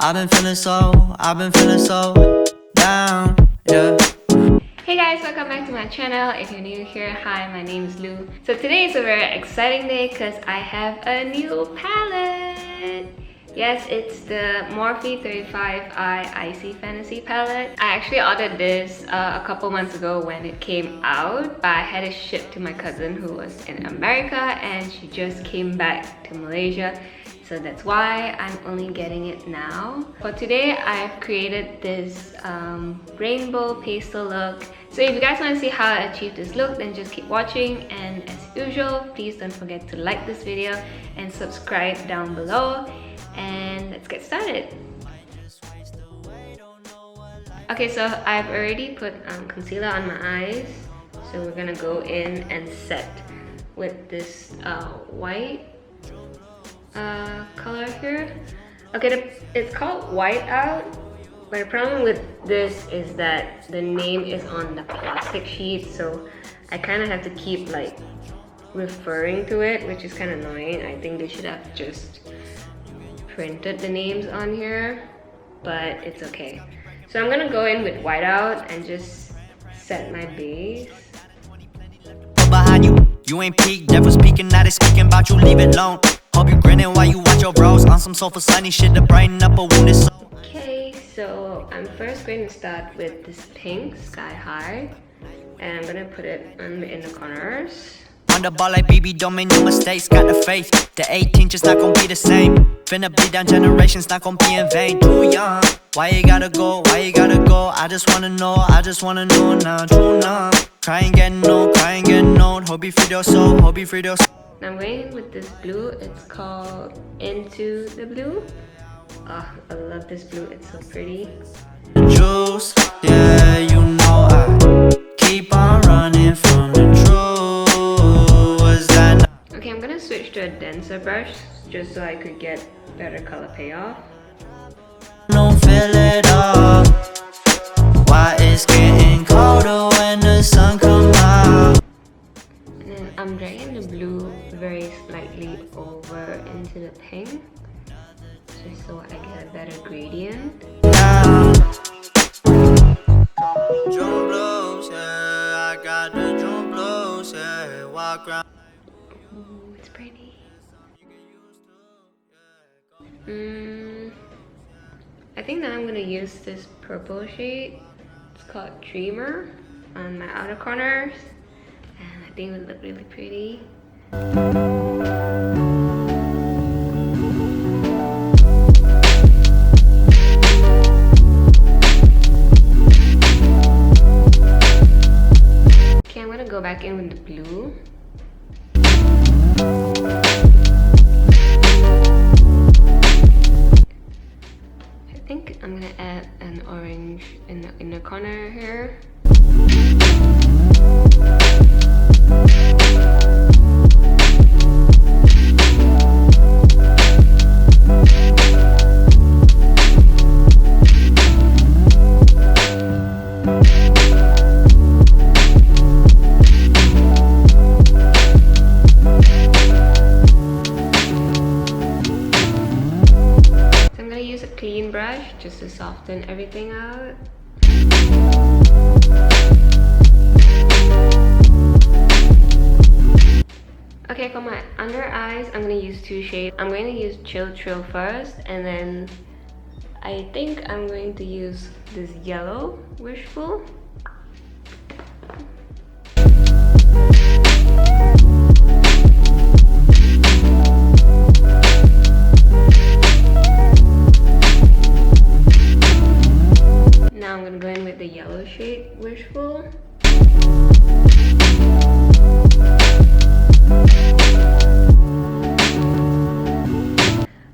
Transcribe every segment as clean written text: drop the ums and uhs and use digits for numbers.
I've been feeling so down, yeah. Hey guys, welcome back to my channel. If you're new here, hi, my name is Lou. So today is a very exciting day because I have a new palette. Yes, it's the Morphe 35I Icy Fantasy palette. I actually ordered this a couple months ago when it came out, but I had it shipped to my cousin who was in America and she just came back to Malaysia. So that's why I'm only getting it now. For today, I've created this rainbow pastel look. So if you guys want to see how I achieved this look, then just keep watching. And as usual, please don't forget to like this video and subscribe down below. And let's get started. Okay, so I've already put concealer on my eyes. So we're gonna go in and set with this white color here. Okay, it's called White Out, but the problem with this is that the name is on the plastic sheet, so I kind of have to keep like referring to it, which is kind of annoying. I think they should have just printed the names on here, but it's okay. So I'm gonna go in with White Out and just set my base. Behind you ain't peak, never speaking, now they speaking about you, leave it alone. Hope you grinning while you watch your bros on some sofa sunny shit to brighten up a wounded soul. Okay, so I'm first going to start with this pink Sky High, and I'm gonna put it on the inner corners. On the ball like BB, don't make no mistakes, got the faith. The 18 just not gonna be the same. Finna bleed down generations, not gonna be in vain. Too young, why you gotta go, why you gotta go? I just wanna know now, true numb. Cry and get no, hope you free your soul, hope you free your soul. Now I'm going with this blue, it's called Into the Blue. Oh, I love this blue, it's so pretty. Juice, yeah, you know I keep on running from the truth. Was that not? Okay, I'm gonna switch to a denser brush just so I could get better color payoff. Don't feel it all. Why it's getting colder when the sun come out? And then I'm dragging the blue very slightly over into the pink, just so I get a better gradient. June blues, yeah, I got the June blues, yeah, walk around. Ooh, it's pretty. I think that I'm gonna use this purple shade. It's called Dreamer on my outer corners, and I think it would look really pretty. Okay, I'm gonna go back in with the blue. I think I'm gonna add an orange in the inner corner here. Brush just to soften everything out. Okay, for my under eyes, I'm going to use two shades. I'm going to use Chill Trill first, and then I think I'm going to use this yellow Wishful. Now I'm gonna go in with the yellow shade Wishful.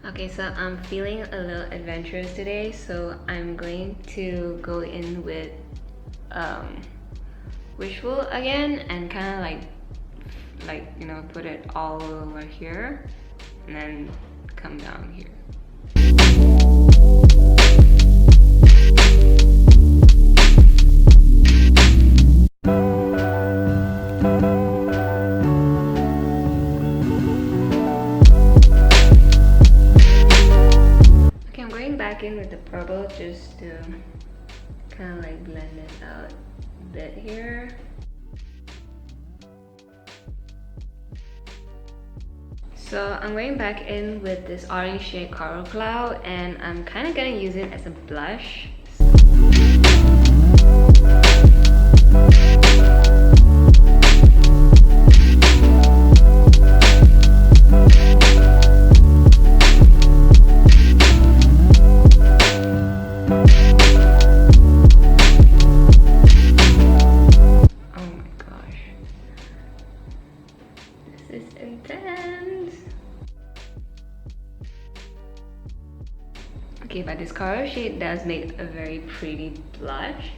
Okay, so I'm feeling a little adventurous today, so I'm going to go in with Wishful again and kind of like you know, put it all over here and then come down here. kind of like blend it out a bit here. So I'm going back in with this orange shade Coral Cloud, and I'm kind of gonna use it as a blush. Okay, but this color shade does make a very pretty blush,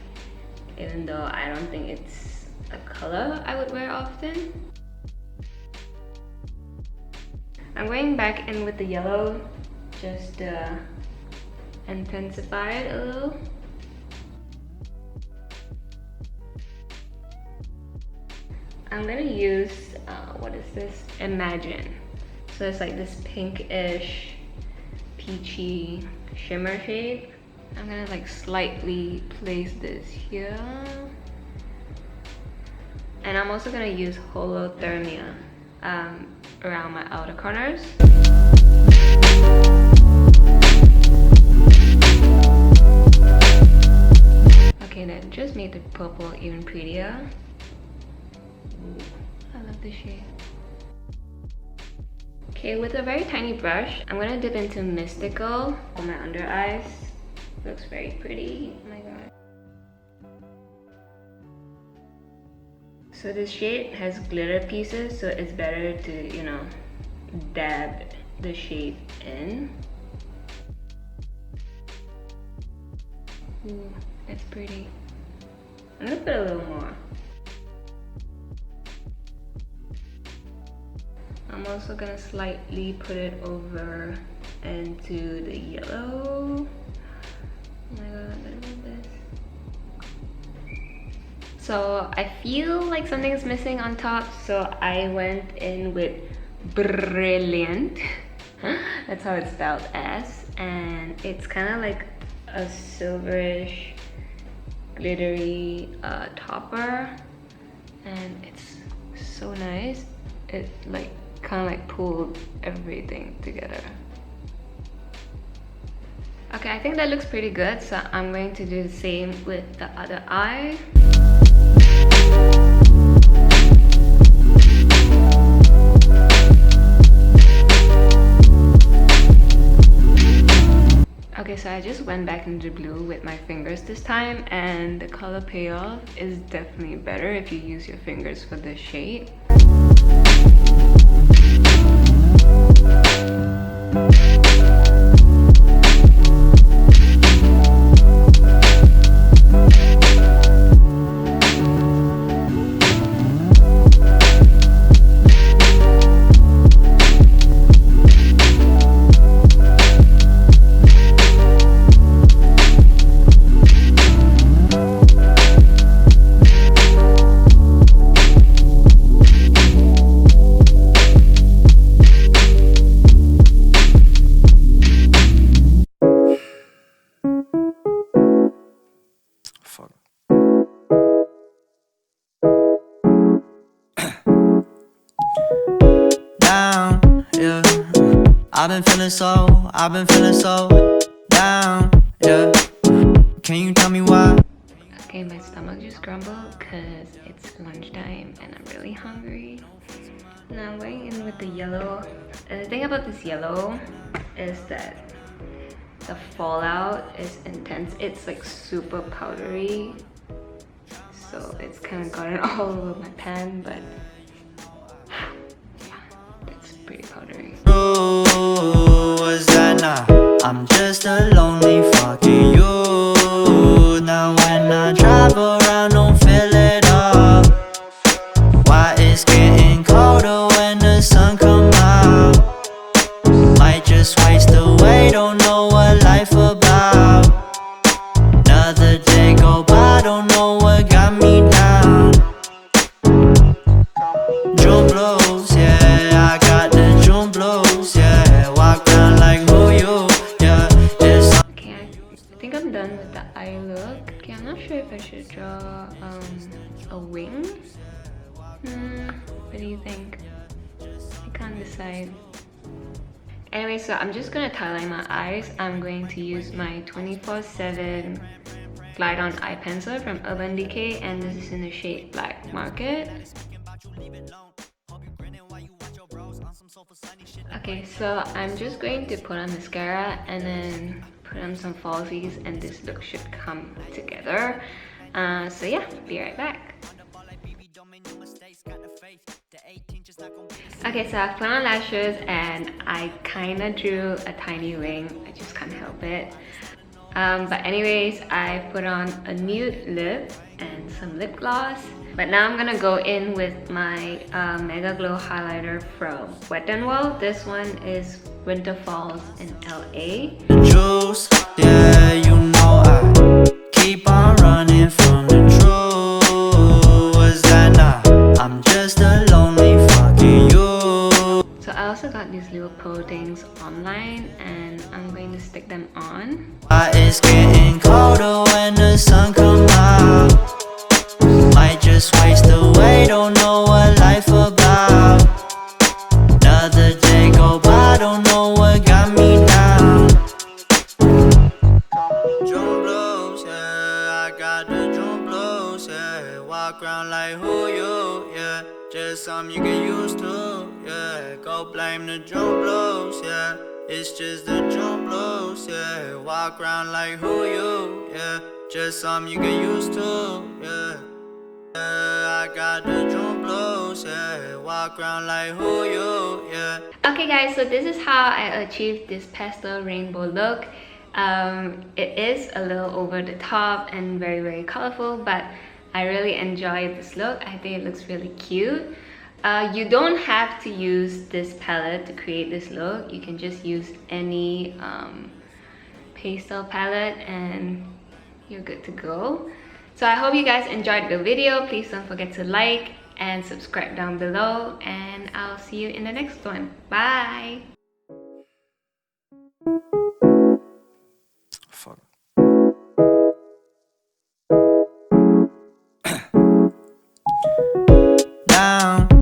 even though I don't think it's a color I would wear often. I'm going back in with the yellow, just to intensify it a little. I'm gonna use, what is this? Imagine. So it's like this pinkish, peachy shimmer shade. I'm gonna like slightly place this here. And I'm also gonna use Holothermia around my outer corners. Okay, that just made the purple even prettier. Ooh, I love this shade. Okay, with a very tiny brush, I'm gonna dip into Mystical on my under eyes. Looks very pretty. Oh my god. So this shade has glitter pieces, so it's better to, you know, dab the shade in. Ooh, that's pretty. I'm gonna put a little more. I'm also gonna slightly put it over into the yellow. Oh my god, I love this. So I feel like something's missing on top, so I went in with Brilliant. That's how it's spelled, S. And it's kind of like a silverish, glittery topper. And it's so nice. It like kind of like pulled everything together. Okay, I think that looks pretty good, so I'm going to do the same with the other eye. Okay, so I just went back into blue with my fingers this time, and the color payoff is definitely better if you use your fingers for this shade. I've been feeling so down, yeah. Can you tell me why? Okay, my stomach just grumbled because it's lunchtime and I'm really hungry. Now I'm going in with the yellow. And the thing about this yellow is that the fallout is intense. It's like super powdery, so it's kind of gotten all over my pan, but yeah, it's pretty powdery. Was that not? I'm just a lonely fucking you. Now when I drive around, don't feel it all. Why it's getting colder when the sun come out? Might just waste away, don't know what life about. Another day go by, don't know what got me down. June blues, yeah, I got the June blues, yeah. Walk down like who you, yeah. Okay, I think I'm done with the eye look. look. Okay, I'm not sure if I should draw a wing. What do you think? I can't decide. Anyway, so I'm just gonna highlight my eyes. I'm going to use my 24/7 Glide On Eye Pencil from Urban Decay, and this is in the shade Black Market. Okay, so I'm just going to put on mascara and then put on some falsies, and this look should come together. So yeah, be right back. Okay, so I've put on lashes and I kinda drew a tiny wing. I just can't help it. But anyways, I put on a nude lip and some lip gloss. But now I'm gonna go in with my Mega Glow highlighter from Wet n Wild. This one is Winter Falls in LA. Juice, yeah, you know I keep on running from the truth. Was that not? I'm just a lonely fucking you. So I also got these little pearl things online, and I'm going to stick them on. It's getting colder when the sun comes out. Might just waste away, don't know what life about. Another day go by, don't know what got me down. Drum blows, yeah, I got the drum blows, yeah. Walk around like who you, yeah. Just something you get used to, yeah. Go blame the drum blows, yeah. It's just the drum blows, yeah. Walk around like who you, yeah. Just something you get used to, yeah. I got the drum blows, yeah. Walk around like who you, yeah. Okay guys, so this is how I achieved this pastel rainbow look. It is a little over the top and very colorful, but I really enjoy this look. I think it looks really cute. You don't have to use this palette to create this look. You can just use any pastel palette and you're good to go. So I hope you guys enjoyed the video. Please don't forget to like and subscribe down below, and I'll see you in the next one. Bye!